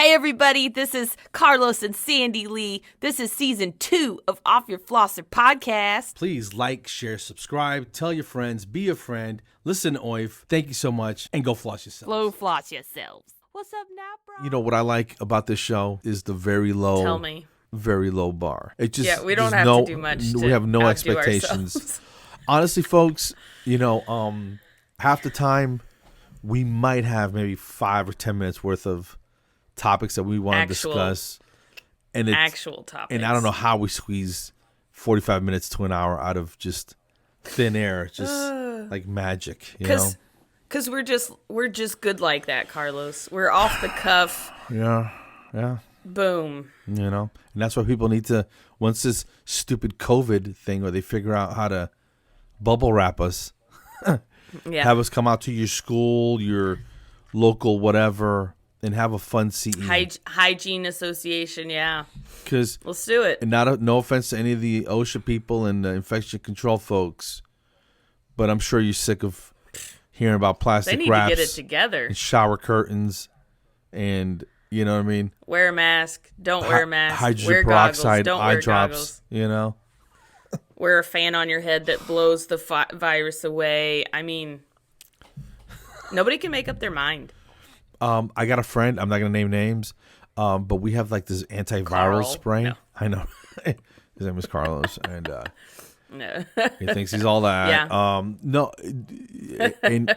Hi, everybody. This is Carlos and Sandy Lee. This is season 2 of Off Your Flosser podcast. Please like, share, subscribe, tell your friends, be a friend, listen to OYF. Thank you so much, and go floss yourselves. Flow floss yourselves. What's up now, bro? You know what I like about this show is the very low, Tell me. very low bar. It just We don't have to do much. We have no outdo expectations. ourselves. Honestly, folks, half the time we might have maybe 5 or 10 minutes worth of topics that we want to discuss, and it's actual topics. And I don't know how we squeeze 45 minutes to an hour out of just thin air, just like magic, you know? Because we're just good like that, Carlos. We're off the cuff. Yeah. Boom. You know, and that's why people need to, once this stupid COVID thing, or they figure out how to bubble wrap us, have us come out to your school, your local whatever, and have a fun CE. Hygiene Association, yeah. Because let's do it. And no offense to any of the OSHA people and the infection control folks, but I'm sure you're sick of hearing about plastic wraps. They need to get it together. And shower curtains, and you know what I mean. Wear a mask. Don't wear a mask. Hydrogen wear peroxide goggles. Don't eye wear drops. Goggles. You know. Wear a fan on your head that blows the virus away. I mean, nobody can make up their mind. I got a friend. I'm not gonna name names, but we have like this antiviral spray. No. I know. His name is Carlos, and no. he thinks he's all that. Yeah. No, and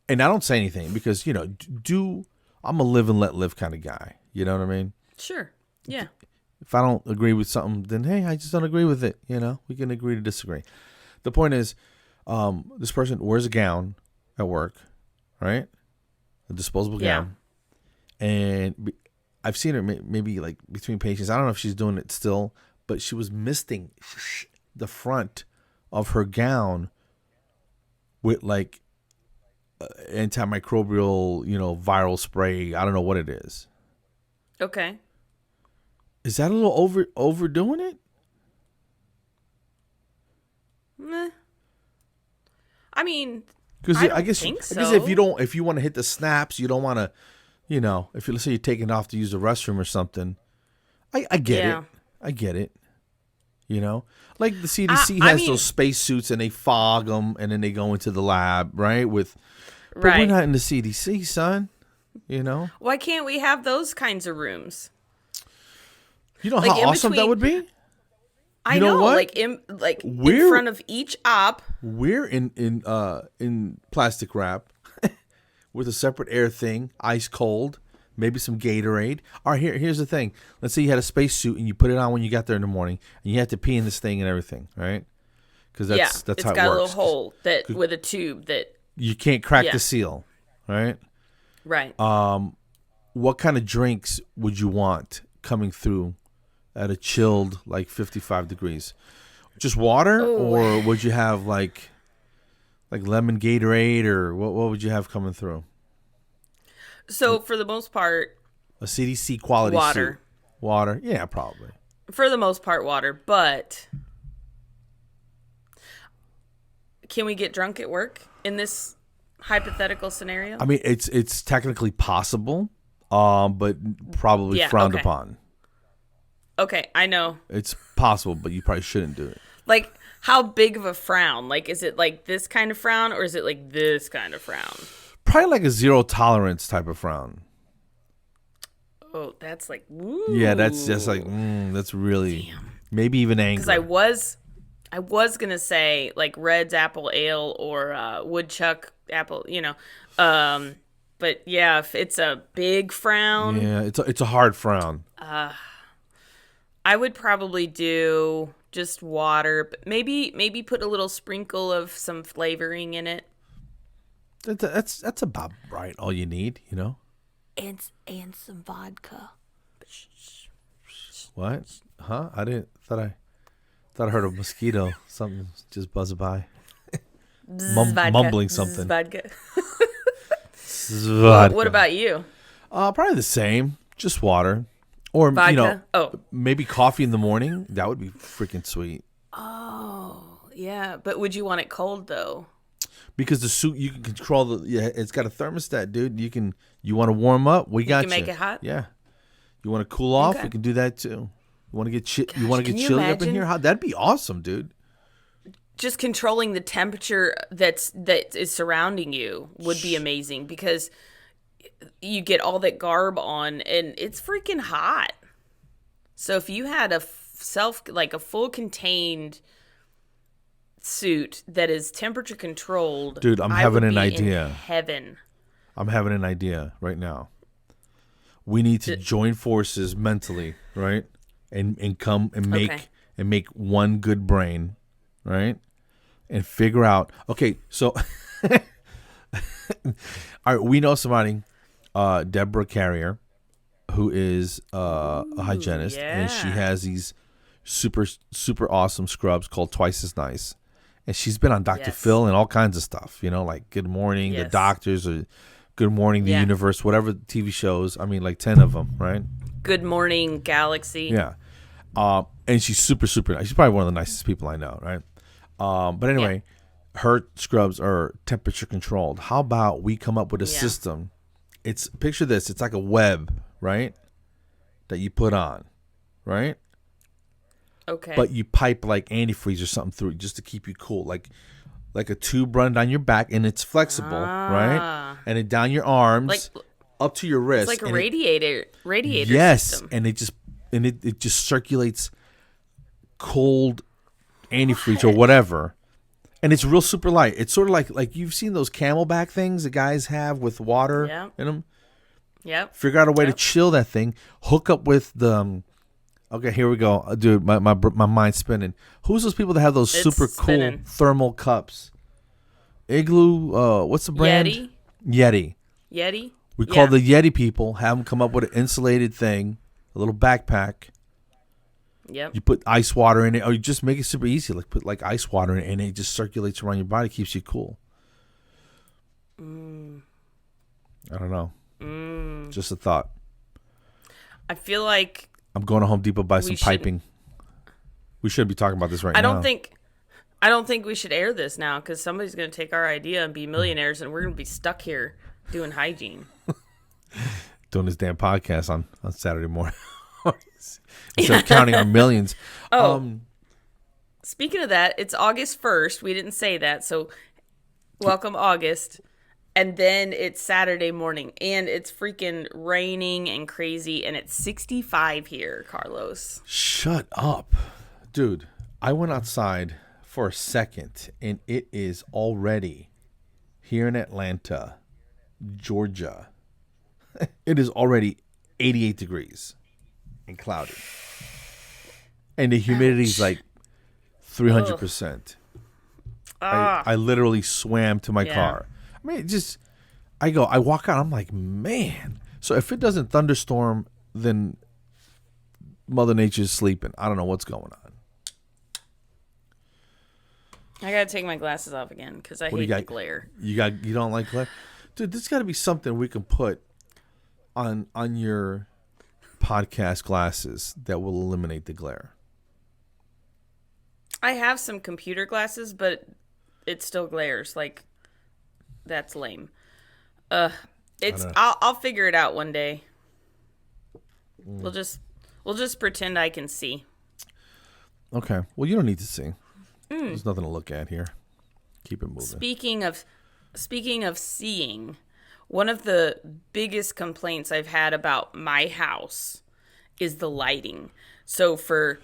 I don't say anything because I'm a live and let live kind of guy. You know what I mean? Sure. Yeah. If I don't agree with something, then hey, I just don't agree with it. You know, we can agree to disagree. The point is, this person wears a gown at work, right? A disposable gown. And I've seen her maybe like between patients. I don't know if she's doing it still, but she was misting the front of her gown with like antimicrobial, viral spray. I don't know what it is. Okay. Is that a little overdoing it? Meh. I mean, because I guess so. if you want to hit the snaps, you don't want to, if let's say you're taking off to use the restroom or something. I get it. I get it. Like the CDC has those space suits and they fog them and then they go into the lab, right? But we're not in the CDC, son. Why can't we have those kinds of rooms? You know how awesome that would be? I know, what? in front of each op. We're in plastic wrap with a separate air thing, ice cold, maybe some Gatorade. All right, here's the thing. Let's say you had a spacesuit and you put it on when you got there in the morning, and you had to pee in this thing and everything, right? Because that's how it works. It's got a little hole with a tube that you can't crack the seal, right? Right. What kind of drinks would you want coming through at a chilled, like 55 degrees? Just water? Ooh. Or would you have like lemon Gatorade, or what would you have coming through? So for the most part, a CDC quality water. Suit. Water? Yeah, probably. For the most part, water. But can we get drunk at work in this hypothetical scenario? I mean, it's technically possible, but probably frowned upon. Okay, I know. It's possible, but you probably shouldn't do it. Like, how big of a frown? Like, is it like this kind of frown, or is it like this kind of frown? Probably like a zero tolerance type of frown. Oh, that's like, woo. Yeah, that's just like, that's really, maybe even anger. Because I was going to say like Red's Apple Ale or Woodchuck Apple, but yeah, if it's a big frown. Yeah, it's a hard frown. I would probably do just water, but maybe put a little sprinkle of some flavoring in it. That's about right. All you need, And some vodka. What? Huh? I thought I heard a mosquito. Something just buzzed by. Mumbling something. Vodka. Vodka. What about you? Probably the same. Just water. Or, vodka? Maybe coffee in the morning. That would be freaking sweet. Oh, yeah. But would you want it cold, though? Because the suit, you can control it's got a thermostat, dude. You want to warm up? We got you. You can make it hot? Yeah. You want to cool off? Okay. We can do that too. You want to get Gosh, You want to can get you chilly up in imagine? here? That'd be awesome, dude. Just controlling the temperature that is surrounding you would be amazing, because you get all that garb on and it's freaking hot. So if you had a full contained suit that is temperature controlled, Dude, I'm I having would an be idea. in heaven. I'm having an idea right now. We need to join forces mentally, right? And come and make one good brain, right? And figure out. Okay, so all right, we know somebody, Deborah Carrier, who is a hygienist, and she has these super awesome scrubs called Twice as Nice, and she's been on Dr. Phil and all kinds of stuff. You know, like Good Morning, The Doctors, or Good Morning, The Universe, whatever TV shows. I mean, like 10 of them, right? Good Morning Galaxy. Yeah. And she's super nice. She's probably one of the nicest people I know, right? But anyway, her scrubs are temperature controlled. How about we come up with a system? Picture this. It's like a web, right? That you put on, right? Okay. But you pipe like antifreeze or something through it just to keep you cool. Like a tube run down your back, and it's flexible, right? And it down your arms, up to your wrist. It's like a radiator yes, system. and it just circulates cold antifreeze or whatever. And it's real super light. It's sort of like you've seen those Camelback things the guys have with water in them. Yep. Figure out a way to chill that thing. Hook up with the. Okay, here we go, dude. My mind's spinning. Who's those people that have those super cool thermal cups? Igloo. What's the brand? Yeti. We call the Yeti people. Have them come up with an insulated thing, a little backpack. Yep. You put ice water in it, or you just make it super easy. Like put like ice water in it, and it just circulates around your body, keeps you cool. I don't know. Just a thought. I feel like I'm going to Home Depot buy some piping. We should be talking about this right now. I don't think we should air this now, because somebody's going to take our idea and be millionaires, and we're going to be stuck here doing hygiene. Doing this damn podcast on Saturday morning. Instead of counting our millions. Speaking of that, it's August 1st. We didn't say that, so welcome August. And then it's Saturday morning, and it's freaking raining and crazy, and it's 65 here, Carlos. Shut up. Dude, I went outside for a second, and it is already here in Atlanta, Georgia. It is already 88 degrees and cloudy. And the humidity is like 300%. I literally swam to my car. I mean, I walk out, I'm like, man. So if it doesn't thunderstorm, then Mother Nature's sleeping. I don't know what's going on. I gotta take my glasses off again because I hate the glare. You don't like glare? Dude, there's got to be something we can put on your podcast glasses that will eliminate the glare. I have some computer glasses, but it still glares. Like, that's lame. I'll figure it out one day. We'll just pretend I can see. Okay. Well, you don't need to see. There's nothing to look at here. Keep it moving. Speaking of seeing, one of the biggest complaints I've had about my house is the lighting. So for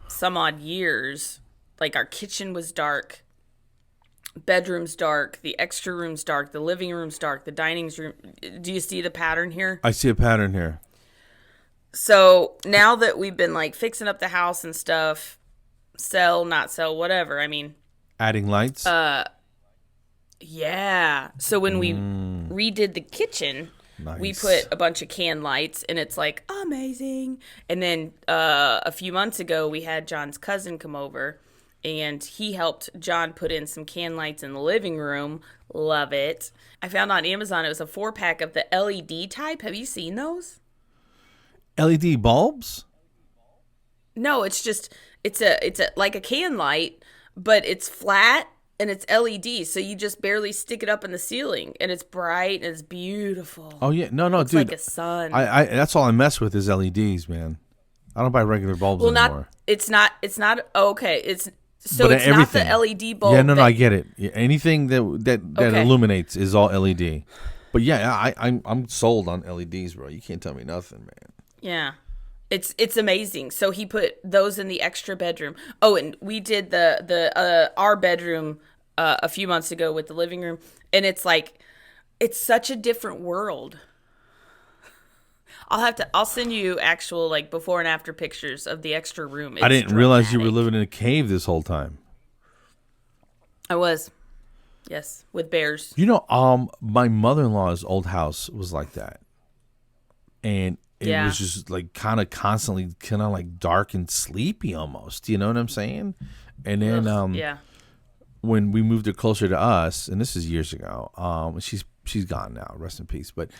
some odd years, like our kitchen was dark, bedroom's dark, the extra room's dark, the living room's dark, the dining room. Do you see the pattern here? I see a pattern here. So now that we've been like fixing up the house and stuff, sell, not sell, whatever. I mean, adding lights. Yeah. So when we redid the kitchen, we put a bunch of can lights, and it's like amazing. And then a few months ago, we had John's cousin come over, and he helped John put in some can lights in the living room. Love it. I found on Amazon it was a 4-pack of the LED type. Have you seen those? LED bulbs? No, it's a like a can light, but it's flat and it's LED, so you just barely stick it up in the ceiling, and it's bright and it's beautiful. Oh yeah, no, It's dude. like a sun. I that's all I mess with is LEDs, man. I don't buy regular bulbs anymore. It's not. Okay. It's But it's not the LED bulb. Yeah, no, I get it. Yeah, anything that Okay. illuminates is all LED. But yeah, I'm sold on LEDs, bro. You can't tell me nothing, man. Yeah. It's amazing. So he put those in the extra bedroom. Oh, and we did the our bedroom a few months ago with the living room, and it's like it's such a different world. I'll send you actual like before and after pictures of the extra room. I didn't realize you were living in a cave this whole time. I was. Yes, with bears. You know, my mother-in-law's old house was like that. And it was just like kind of constantly kind of like dark and sleepy almost. You know what I'm saying? And then when we moved her closer to us, and this is years ago, she's gone now, rest in peace. But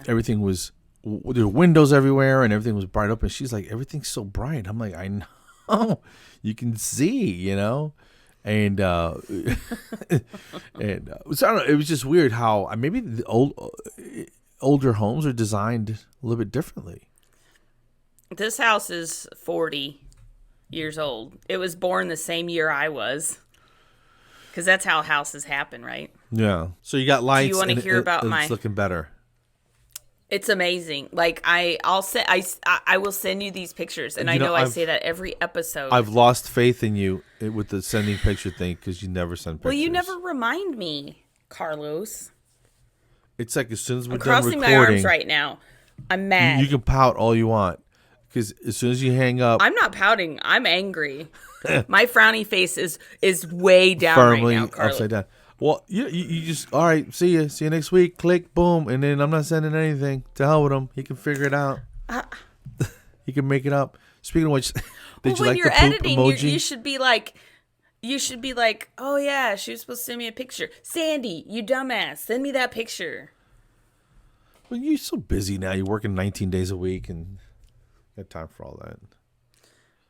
everything was, there were windows everywhere and everything was bright up. And she's like, everything's so bright. I'm like, I know. You can see, you know? And so I don't know, it was just weird how maybe the older homes are designed a little bit differently. This house is 40 years old. It was born the same year I was. Because that's how houses happen, right? Yeah. So you got lights. Do you want to hear about it's looking better. It's amazing. Like I will send you these pictures, and I know I say that every episode. I've lost faith in you with the sending picture thing because you never send pictures. Well, you never remind me, Carlos. It's like as soon as we're I'm done crossing recording, my arms right now. I'm mad. You can pout all you want because as soon as you hang up, I'm not pouting. I'm angry. My frowny face is way down firmly right now, Carlos. upside down. Well, you just, all right, see you next week, click, boom, and then I'm not sending anything. To hell with him. He can figure it out. He can make it up. Speaking of which, did you like the poop editing, emoji? you should be like, oh yeah, she was supposed to send me a picture. Sandy, you dumbass, send me that picture. Well, you're so busy now. You're working 19 days a week and you got time for all that.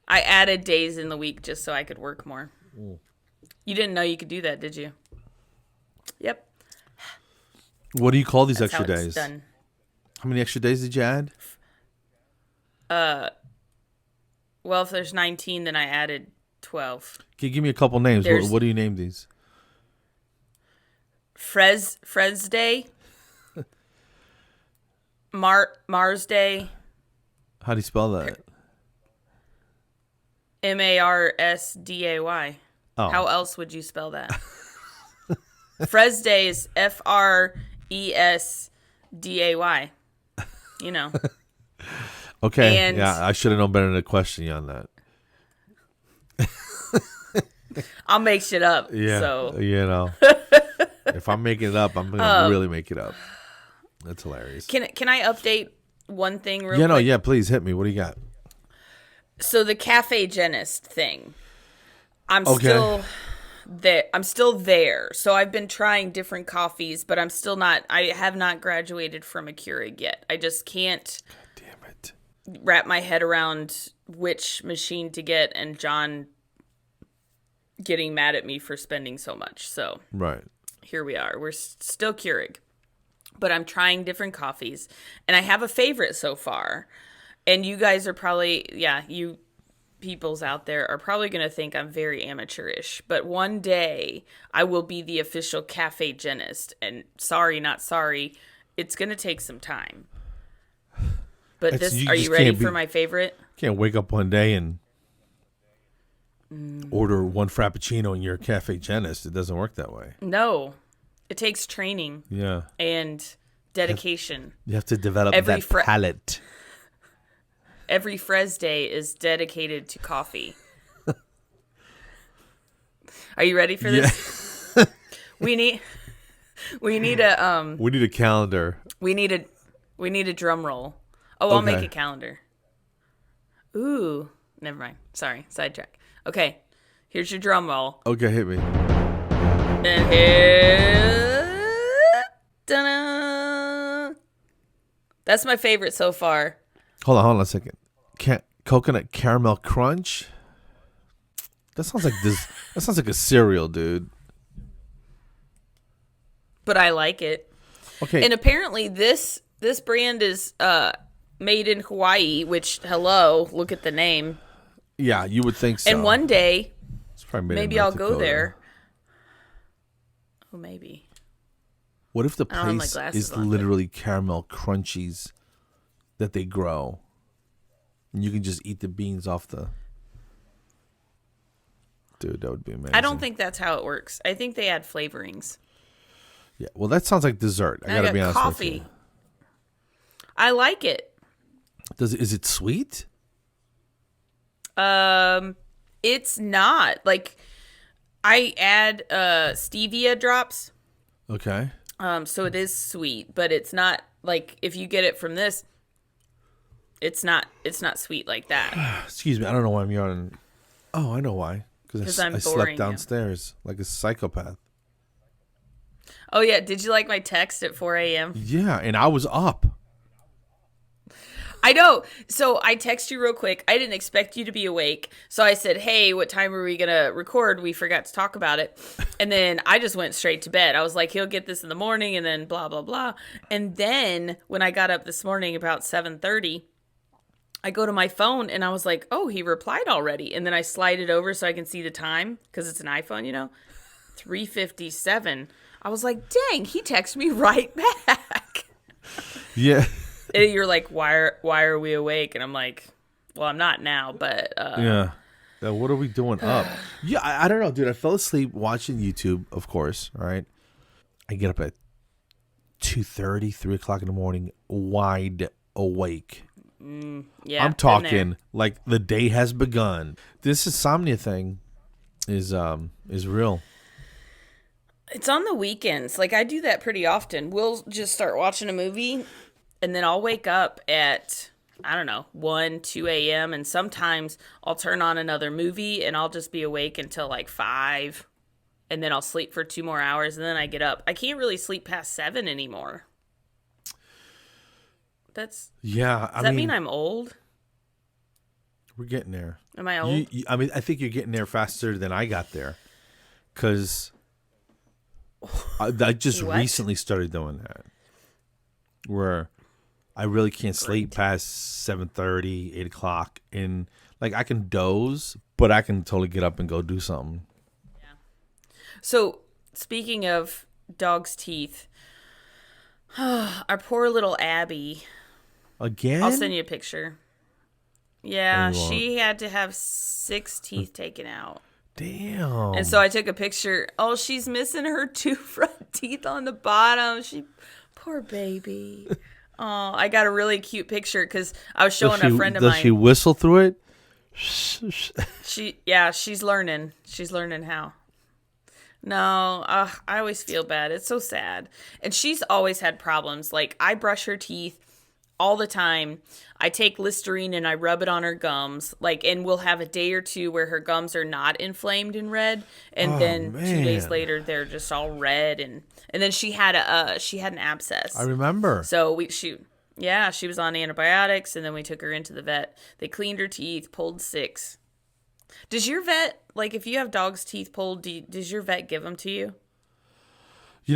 I added days in the week just so I could work more. You didn't know you could do that, did you? Yep. What do you call these That's extra how it's days? done. How many extra days did you add? Well, if there's 19, then I added 12. Can you give me a couple names? What do you name these? Fresday. Mars Day. How do you spell that? Marsday. Oh. How else would you spell that? Fresday is Fresday. You know. Okay. And yeah, I should have known better than to question you on that. I'll make shit up. Yeah. So. You know. If I'm making it up, I'm going to really make it up. That's hilarious. Can I update one thing real quick? Yeah, no, yeah, please hit me. What do you got? So the cafe genist thing. I'm still there. So I've been trying different coffees, but I have not graduated from a Keurig yet. I just can't wrap my head around which machine to get, and John getting mad at me for spending so much. So right here we are. We're still Keurig, but I'm trying different coffees, and I have a favorite so far. And you guys are probably, you peoples out there are probably going to think I'm very amateurish, but one day I will be the official cafe genist. And sorry, not sorry, it's going to take some time. But are you ready for my favorite? Can't wake up one day and order one frappuccino and you're a cafe genist. It doesn't work that way. No, it takes training. Yeah. And dedication. You have to develop that palate. Every Fresday is dedicated to coffee. Are you ready for this? Yeah. We need a we need a calendar. We need a drum roll. Oh, I'll make a calendar. Ooh, never mind. Sorry, sidetrack. Okay, here's your drum roll. Okay, hit me. And here, ta-da! That's my favorite so far. Hold on a second. Coconut caramel crunch. That sounds like That sounds like a cereal, dude. But I like it. Okay. And apparently this brand is made in Hawaii, which, hello, look at the name. Yeah, you would think so. And one day, It's probably made maybe in I'll North go Dakota. there. Oh, maybe. What if the I don't have my place glasses is on, but- literally caramel crunchies that they grow? And you can just eat the beans off the... Dude, that would be amazing. I don't think that's how it works. I think they add flavorings. Yeah, well, that sounds like dessert. I I gotta got be honest coffee. with you. I like it. Is it sweet? It's not. Like, I add stevia drops. Okay. So it is sweet, but it's not like if you get it from this, it's not sweet like that. Excuse me, I don't know why I'm yawning. Oh, I know why. 'Cause I I'm slept boring you. downstairs like a psychopath. Oh yeah, did you like my text at 4 a.m.? Yeah, and I was up. I know. So I text you real quick. I didn't expect you to be awake. So I said, hey, what time are we going to record? We forgot to talk about it. And then I just went straight to bed. I was like, he'll get this in the morning and then blah, blah, blah. And then when I got up this morning about 7:30, I go to my phone and I was like, oh, he replied already. And then I slide it over so I can see the time because it's an iPhone, 3:57. I was like, dang, he texted me right back. Yeah. And you're like, why are we awake? And I'm like, well, I'm not now, but Yeah. What are we doing up? Yeah, I don't know, dude. I fell asleep watching YouTube, of course, all right? I get up at 2:30, 3 o'clock in the morning, wide awake. yeah, I'm been talking there. like the day has begun. This insomnia thing is real. It's on the weekends. Like I do that pretty often. We'll just start watching a movie and then I'll wake up at, I don't know, 1, 2 a.m. And sometimes I'll turn on another movie and I'll just be awake until like 5. And then I'll sleep for 2 more hours and then I get up. I can't really sleep past 7 anymore. Does that mean I'm old? We're getting there. Am I old? I think you're getting there faster than I got there. Because I just What? recently started doing that. Where I really can't sleep past 7:30, 8 o'clock. And like I can doze, but I can totally get up and go do something. So, speaking of dog's teeth, our poor little Abby. Again? I'll send you a picture. Yeah, No, you won't. she had to have 6 teeth taken out. Damn. And so I took a picture. Oh, she's missing her 2 front teeth on the bottom. Poor baby. Oh, I got a really cute picture because I was showing a friend of Does mine. she whistle through it? She's learning. She's learning how. No, I always feel bad. It's so sad. And she's always had problems. Like, I brush her teeth all the time. I take Listerine and I rub it on her gums. Like, and we'll have a day or two where her gums are not inflamed and red. And then 2 days man. later, they're just all red. And then she had an abscess. I remember. So she was on antibiotics, and then we took her into the vet. They cleaned her teeth, pulled 6. Does your vet, like, if you have dog's teeth pulled, does your vet give them to you?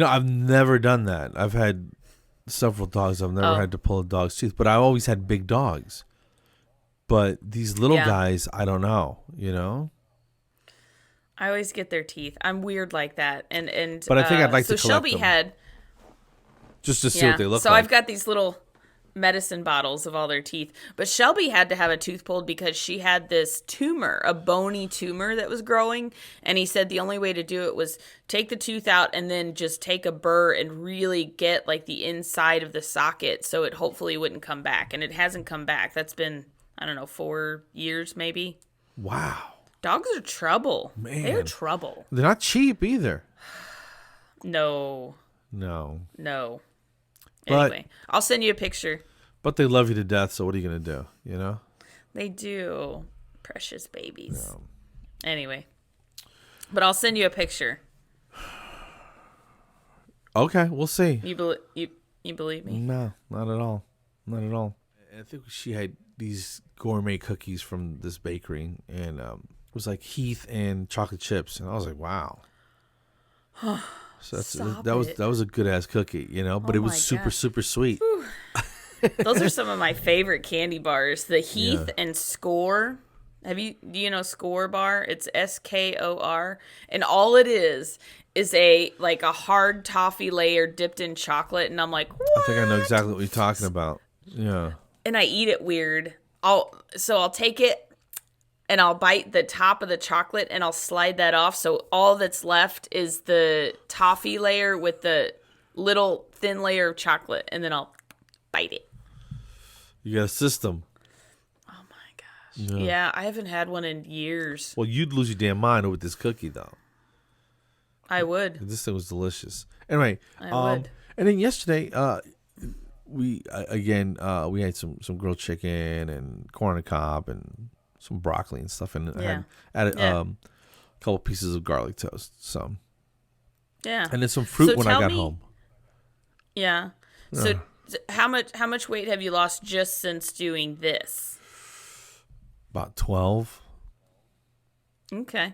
I've never done that. I've had several dogs. I've never had to pull a dog's teeth, but I always had big dogs. But these little guys, I don't know, I always get their teeth. I'm weird like that. And But I think I'd like so to collect Shelby them. had Just to see what they look so like. I've got these little medicine bottles of all their teeth. But Shelby had to have a tooth pulled because she had this tumor, a bony tumor that was growing. And he said the only way to do it was take the tooth out and then just take a burr and really get like the inside of the socket so it hopefully wouldn't come back. And it hasn't come back. That's been, I don't know, 4 years maybe. Wow. Dogs are trouble. Man. They're trouble. They're not cheap either. No. No. Anyway, But- I'll send you a picture. But they love you to death, so what are you going to do, They do. Precious babies. Anyway. But I'll send you a picture. Okay, we'll see. You believe me? No, not at all. Not at all. I think she had these gourmet cookies from this bakery, and was like Heath and chocolate chips, and I was like, wow. So that was a good ass cookie, you know, but it was super super sweet. Those are some of my favorite candy bars. The Heath and Score. Do you know Score bar? It's SKOR, and all it is a hard toffee layer dipped in chocolate, and I'm like, what? I think I know exactly what you're talking about. Yeah. And I eat it weird. I'll take it and I'll bite the top of the chocolate and I'll slide that off. So all that's left is the toffee layer with the little thin layer of chocolate. And then I'll bite it. You got a system. Oh my gosh. Yeah, I haven't had one in years. Well, you'd lose your damn mind with this cookie, though. I would. This thing was delicious. Anyway, I would. And then yesterday, we had some grilled chicken and corn on the cob and some broccoli and stuff, and I added a couple pieces of garlic toast. So and then some fruit when I got home. Yeah. So how much weight have you lost just since doing this? About 12. Okay.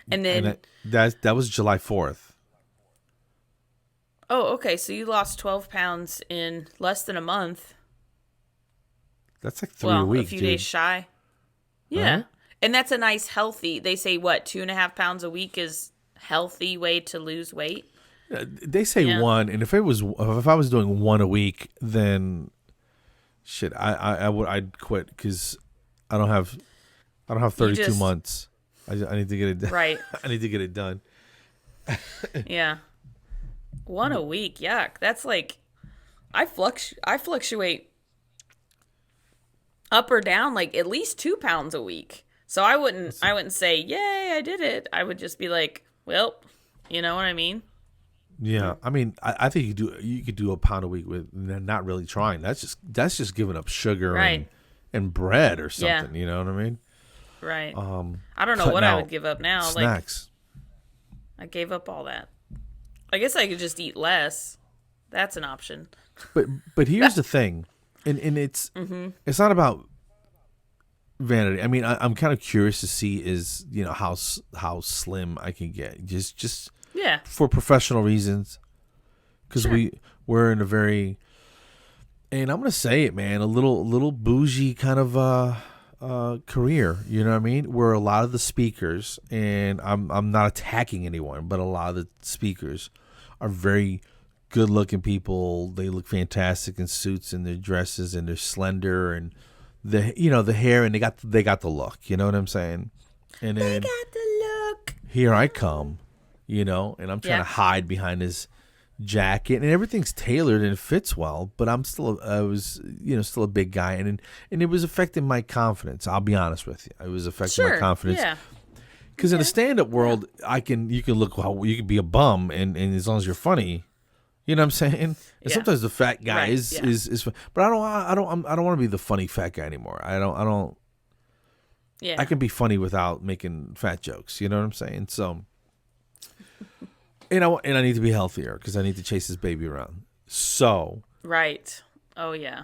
And then that was July 4th. Oh, okay. So you lost 12 pounds in less than a month. That's like 3 a week, a few days shy. Yeah. Uh-huh. And that's a nice healthy, they say 2.5 pounds a week is healthy way to lose weight. They say 1, and if I was doing 1 a week, then shit, I'd quit because I don't have 32 months. I need to get it done. Right. I need to get it done. Yeah. 1 a week, yuck. That's like I fluctuate up or down like at least 2 pounds a week. So I wouldn't say, yay, I did it. I would just be like, well, you know what I mean? Yeah, I mean, I think you could do a pound a week with not really trying. That's just giving up sugar and bread or something. You know what I mean? Right. I don't know what I would give up now. Snacks. I gave up all that. I guess I could just eat less. That's an option. But here's the thing, and it's it's not about vanity. I mean, I'm kind of curious to see is how slim I can get. Just for professional reasons, because we're in a very, and I'm gonna say it, man, a little bougie kind of career. You know what I mean? Where a lot of the speakers, and I'm not attacking anyone, but a lot of the speakers are very good looking people. They look fantastic in suits and their dresses, and they're slender, and the hair, and they got the look. You know what I'm saying? And then they got the look. Here I come, and I'm trying to hide behind his jacket, and everything's tailored and it fits well, but I was still a big guy, and it was affecting my confidence. I'll be honest with you, it was affecting my confidence. Yeah. Because in the stand-up world, you can look how you can be a bum, and as long as you're funny, you know what I'm saying. And sometimes the fat guy is, but I don't want to be the funny fat guy anymore. I don't. Yeah. I can be funny without making fat jokes. You know what I'm saying? So. And I need to be healthier because I need to chase this baby around. So right. Oh yeah.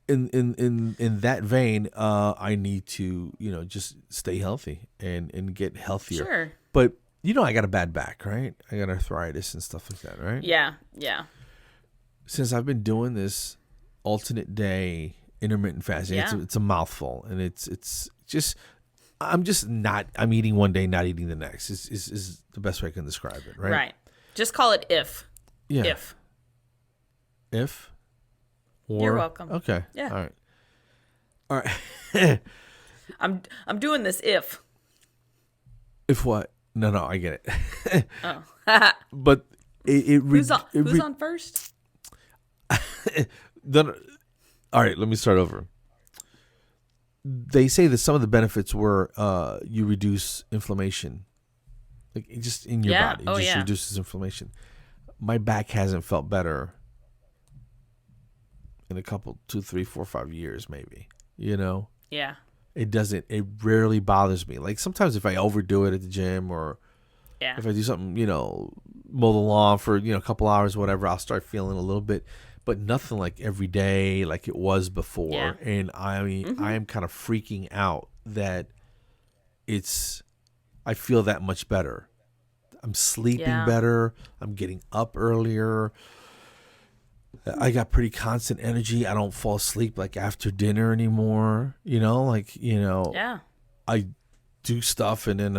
In that vein, I need to just stay healthy and get healthier. Sure. But I got a bad back, right? I got arthritis and stuff like that, right? Yeah. Yeah. Since I've been doing this alternate day intermittent fasting, it's a mouthful, and it's just. I'm eating one day, not eating the next. Is the best way I can describe it, right? Right. Just call it if. Yeah. If. Or, you're welcome. Okay. Yeah. All right. I'm doing this if. If what? No, I get it. Oh. But who's on first? All right, let me start over. They say that some of the benefits were you reduce inflammation, like just in your body. It just reduces inflammation. My back hasn't felt better in a couple, 2, 3, 4, 5 years, maybe. Yeah. It doesn't. It rarely bothers me. Like sometimes if I overdo it at the gym, or if I do something, mow the lawn for a couple hours, whatever, I'll start feeling a little bit. But nothing like every day like it was before. Yeah. And I am kind of freaking out that it's I feel that much better. I'm sleeping Yeah. better. I'm getting up earlier. I got pretty constant energy. I don't fall asleep like after dinner anymore. Yeah. I do stuff and then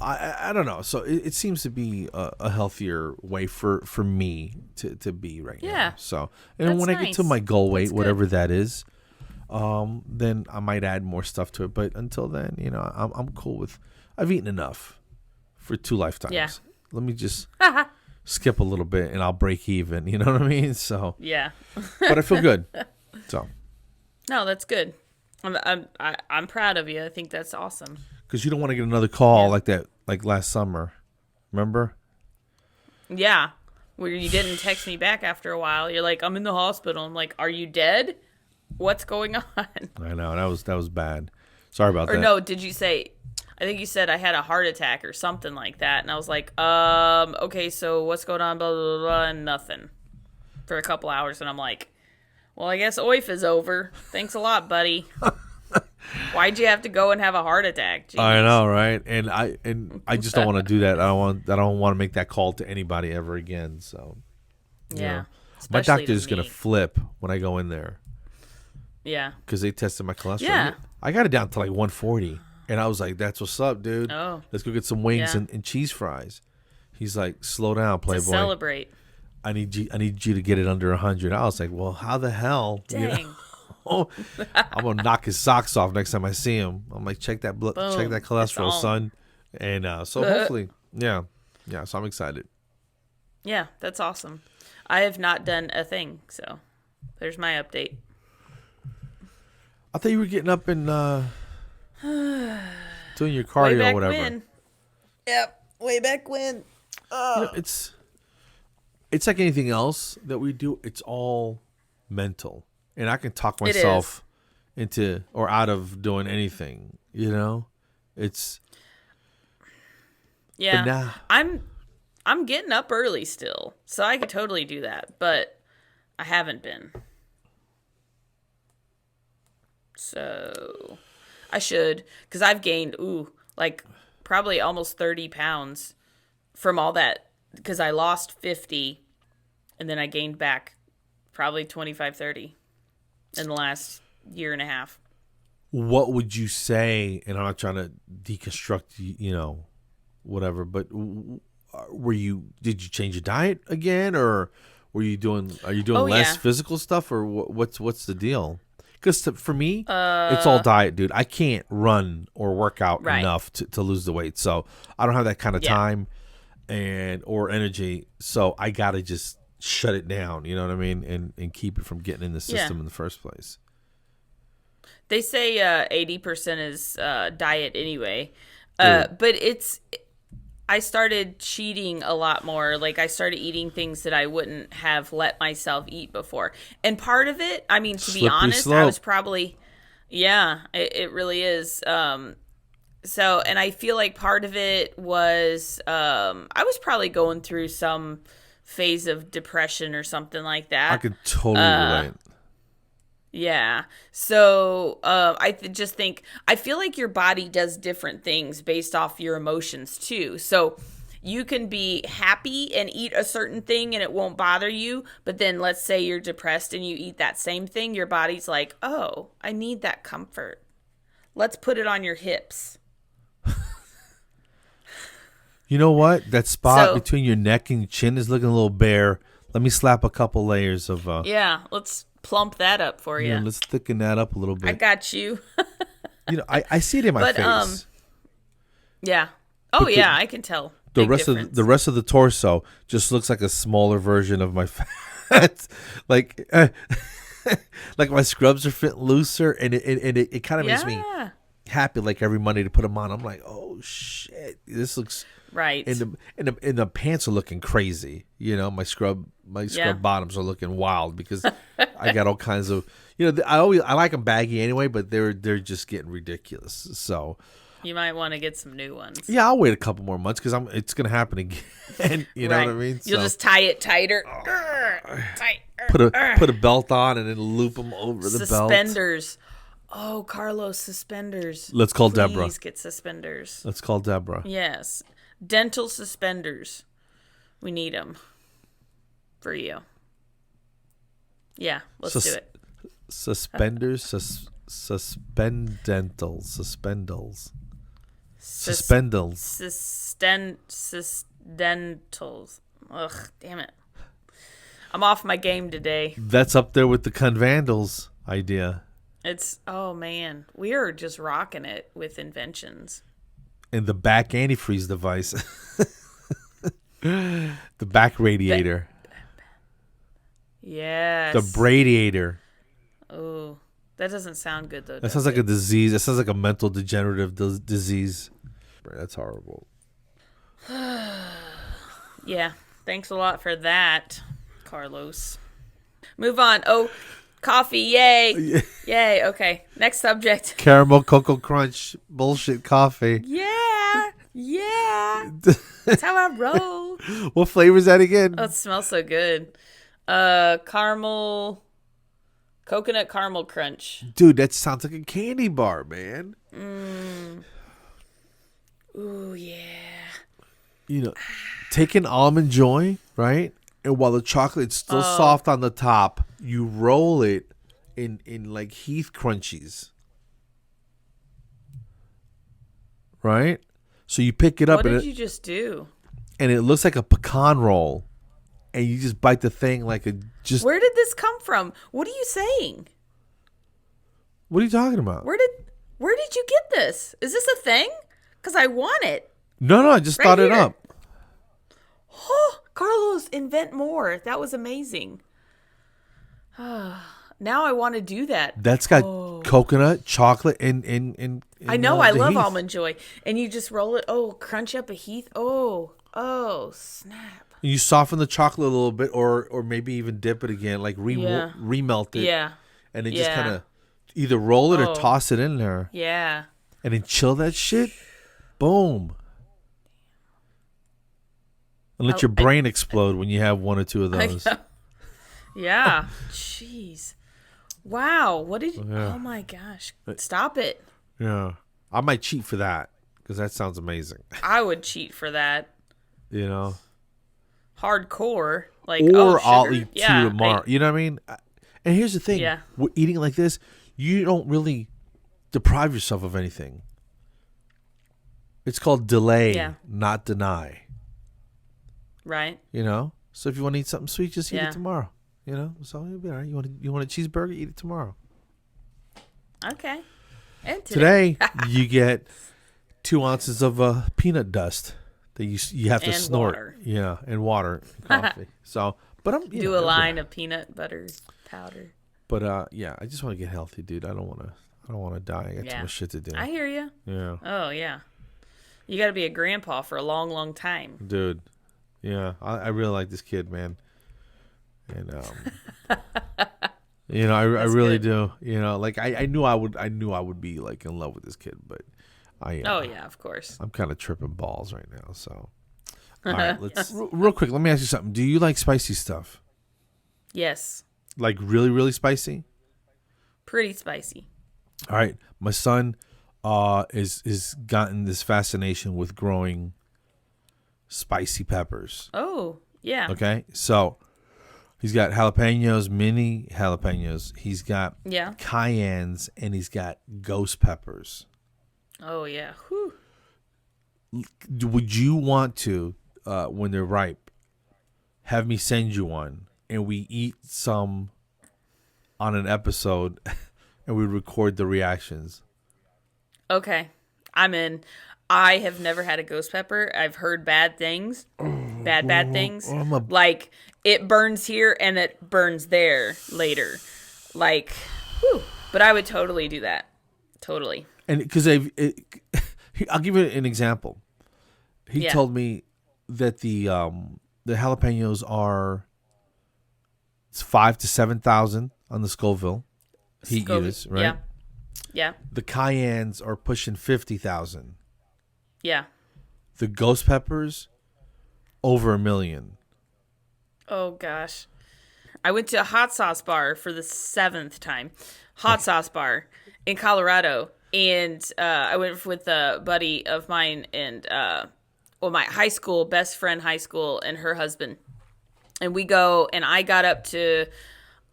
I don't know. So it seems to be a healthier way for me to be right Yeah. now. So and then That's when I get to nice. my goal weight, That's good. whatever that is, then I might add more stuff to it. But until then, I'm cool with. I've eaten enough for 2 lifetimes. Yeah. Let me just skip a little bit and I'll break even. You know what I mean? So Yeah. but I feel good. So No, that's good. I'm proud of you. I think that's awesome. because you don't want to get another call Yeah. like that, like last summer. Remember? Yeah. Where you didn't text me back after a while. You're like, I'm in the hospital. I'm like, are you dead? What's going on? I know that was bad. Sorry about Or that. no, did you say, I think you said I had a heart attack or something like that. And I was like, okay, so what's going on? Blah, blah, blah, and nothing for a couple hours. And I'm like, well, I guess OYF is over. Thanks a lot, buddy. Why'd you have to go and have a heart attack? Jeez. I know, right? And I just don't want to do that. I don't want to make that call to anybody ever again. So Yeah. my Especially doctor is to gonna me. flip when I go in there Yeah. because they tested my cholesterol. Yeah. I got it down to like 140, and I was like, "That's what's up, dude. Oh. Let's go get some wings Yeah. and cheese fries." He's like, "Slow down, To Playboy. celebrate. I need you to get it under 100." I was like, "Well, how the hell?" Dang. I'm gonna knock his socks off next time I see him. I'm like, check that blood, check Boom. that It's cholesterol, on. son. And so hopefully, yeah. So I'm excited. Yeah, that's awesome. I have not done a thing, so there's my update. I thought you were getting up and doing your Way cardio back or whatever. when. Yep, way back when. It's like anything else that we do. It's all mental, and I can talk It myself into or out of doing anything. It's Yeah, but now. I'm getting up early still, so I could totally do that, but I haven't been. So I should, because I've gained like probably almost 30 pounds from all that, because I lost 50 and then I gained back probably 25, 30 in the last year and a half. What would you say? And I'm not trying to deconstruct, whatever. But did you change your diet again, or are you doing less yeah. physical stuff, or what's the deal? Because for me, it's all diet, dude. I can't run or work out Right. enough to lose the weight, so I don't have that kind of Yeah. time or energy. So I gotta just shut it down. You know what I mean, and keep it from getting in the system in the first place. They say 80% is diet anyway. Dude. But I started cheating a lot more. Like, I started eating things that I wouldn't have let myself eat before. And part of it, I mean, to be Slippery honest, slope. I was probably, it really is. So, and I feel like part of it was, I was probably going through some phase of depression or something like that. I could totally relate. Yeah. So just think, I feel like your body does different things based off your emotions too. So you can be happy and eat a certain thing and it won't bother you. But then let's say you're depressed and you eat that same thing. Your body's like, oh, I need that comfort. Let's put it on your hips. You know what? That spot So- between your neck and your chin is looking a little bare. Let me slap a couple layers of Yeah. Let's plump that up for you. let's thicken that up a little I bit. got you. I see it in my But, face. Yeah. Oh, But yeah. I can tell. The Big rest difference. of the rest of the torso just looks like a smaller version of my fat. like like my scrubs are fit looser, and it kind of makes me happy. Like every Monday to put them on, I'm like, oh shit, this looks Right. And the pants are looking crazy. My scrub bottoms are looking wild because I got all kinds of I like them baggy anyway, but they're just getting ridiculous. So You might want to get some new ones. yeah, I'll wait a couple more months because it's gonna happen again. You know what I mean? You'll just tie it tighter. Tight. put a belt on and then loop them over the belt. Suspenders. Oh, Carlos, suspenders. Let's call Deborah. Please get suspenders. Let's call Deborah. Yes. Dental suspenders. We need them for you. Yeah, let's do it. Suspenders, suspendentals. Dentals. Ugh, damn it. I'm off my game today. That's up there with the convandals idea. Oh man, we are just rocking it with inventions. And the back antifreeze device. The back radiator. Yes. The bradiator. Oh, that doesn't sound good though. That sounds like a disease. That sounds like a mental degenerative disease. That's horrible. Yeah. Thanks a lot for that, Carlos. Move on. Oh, coffee. Yay. Yay. Okay. Next subject. Caramel Cocoa Crunch bullshit coffee. Yeah. Yeah. That's how I roll. What flavor is that again? Oh, it smells so good. Coconut caramel crunch. Dude, that sounds like a candy bar, man. Ooh, yeah. You know, take an Almond Joy, right? And while the chocolate's still soft on the top, you roll it in like Heath Crunchies. Right? So you pick it up. What did you just do? And it looks like a pecan roll. And you just bite the thing like a just... Where did this come from? What are you saying? What are you talking about? Where did you get this? Is this a thing? Because I want it. No, I just thought it up. Oh, Carlos, invent more. That was amazing. Now I want to do that. That's got coconut, chocolate, and I know. I love Heath. Almond Joy. And you just roll it. Oh, crunch up a Heath. Oh, snap. You soften the chocolate a little bit, or maybe even dip it again, like remelt it. Yeah. And then just kind of either roll it or toss it in there. Yeah. And then chill that shit. Boom. And let your brain explode when you have one or two of those. Yeah. Jeez. Wow. What did you... Oh, my gosh. Stop it. Yeah. I might cheat for that because that sounds amazing. I would cheat for that. You know? Hardcore. Like, or I'll sugar. eat two tomorrow. You know what I mean? And here's the thing. Yeah. We're eating like this, you don't really deprive yourself of anything. It's called delay, not deny. Right. You know? So if you want to eat something sweet, just eat it tomorrow. You know? So you'll be all right. You want a cheeseburger? Eat it tomorrow. Okay. And today you get 2 ounces of peanut dust that you have to snort. Water. Yeah, and water and coffee. So, but I'm do a line of peanut butter powder. But yeah, I just want to get healthy, dude. I don't want to die. I got too much shit to do. I hear you. Yeah. Oh yeah. You got to be a grandpa for a long, long time, dude. Yeah, I really like this kid, man. And you know, I really do. You know, like I knew I would be like in love with this kid, but oh yeah, of course. I'm kind of tripping balls right now. So, all right, let's real quick. Let me ask you something. Do you like spicy stuff? Yes. Like really, really spicy? Pretty spicy. All right, my son is gotten this fascination with growing spicy peppers. Oh yeah. Okay, so he's got jalapenos, mini jalapenos. He's got cayennes, and he's got ghost peppers. Oh yeah. Whew. Would you want to, when they're ripe, have me send you one, and we eat some on an episode, and we record the reactions? Okay, I'm in. I have never had a ghost pepper. I've heard bad things. Bad things. Like, it burns here and it burns there later. Like, whew. But I would totally do that. Totally. And because I'll give you an example. He told me that the jalapenos are 5,000 to 7,000 on the Scoville heat units, right? Yeah. Yeah. The cayennes are pushing 50,000. Yeah. The ghost peppers, over 1 million. Oh gosh. I went to a hot sauce bar for the 7th time. Hot sauce bar. in Colorado, and I went with a buddy of mine and my high school best friend, and her husband, and we go, and I got up to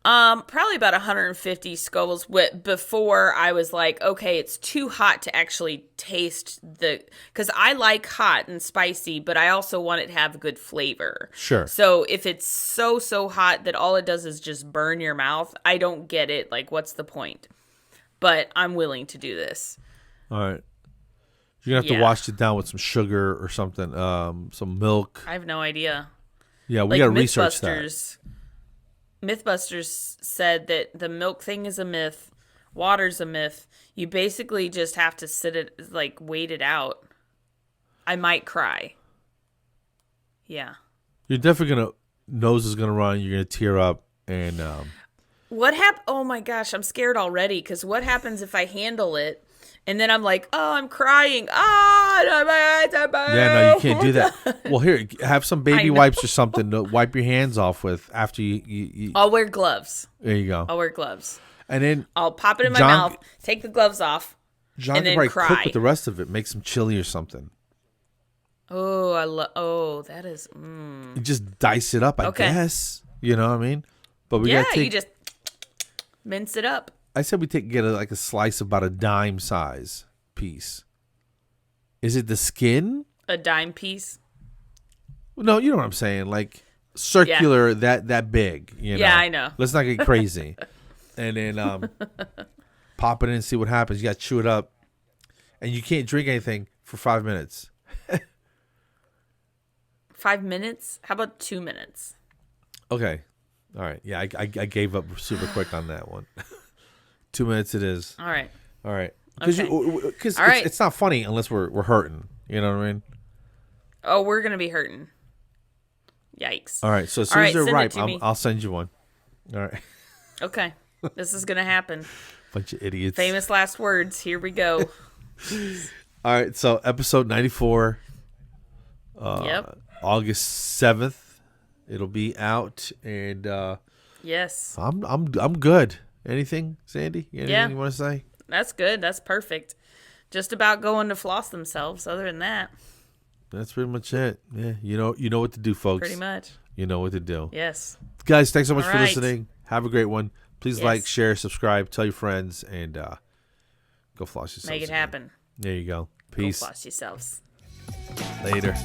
probably about 150 Scovilles before I was like, okay, it's too hot to actually taste because I like hot and spicy, but I also want it to have good flavor. Sure. So if it's so hot that all it does is just burn your mouth, I don't get it. Like, what's the point? But I'm willing to do this. All right. You're going to have to wash it down with some sugar or something, some milk. I have no idea. Yeah, we got to research that. Mythbusters said that the milk thing is a myth. Water's a myth. You basically just have to wait it out. I might cry. Yeah. You're definitely going to, nose is going to run. You're going to tear up. And what happened? Oh my gosh, I'm scared already. Because what happens if I handle it and then I'm like, oh, I'm crying. Yeah, no, you can't do that. Well, here, have some baby wipes or something to wipe your hands off with after you. I'll wear gloves. There you go. I'll wear gloves. And then I'll pop it in my mouth, take the gloves off, John and can then probably cook with the rest of it. Make some chili or something. Oh, that is. You just dice it up, I guess. You know what I mean? But we gotta you just mince it up. I said we get a slice of about a dime size piece. Is it the skin? A dime piece? No, you know what I'm saying. Like circular, that big. You know? Yeah, I know. Let's not get crazy. And then pop it in and see what happens. You got to chew it up. And you can't drink anything for 5 minutes. 5 minutes? How about 2 minutes? Okay. All right. Yeah, I gave up super quick on that one. 2 minutes it is. All right. Because Okay. it's not funny unless we're hurting. You know what I mean? Oh, we're going to be hurting. Yikes. All right. So as soon as they're ripe, me. I'll send you one. All right. Okay. This is going to happen. Bunch of idiots. Famous last words. Here we go. All right. So episode 94. Yep. August 7th. It'll be out. And yes. I'm good. Anything, Sandy? Anything you want to say? That's good. That's perfect. Just about going to floss themselves. Other than that, that's pretty much it. Yeah, you know what to do, folks. Pretty much. You know what to do. Yes. Guys, thanks so much for listening. Have a great one. Please like, share, subscribe, tell your friends, and go floss yourselves. Make it happen. There you go. Peace. Go floss yourselves. Later.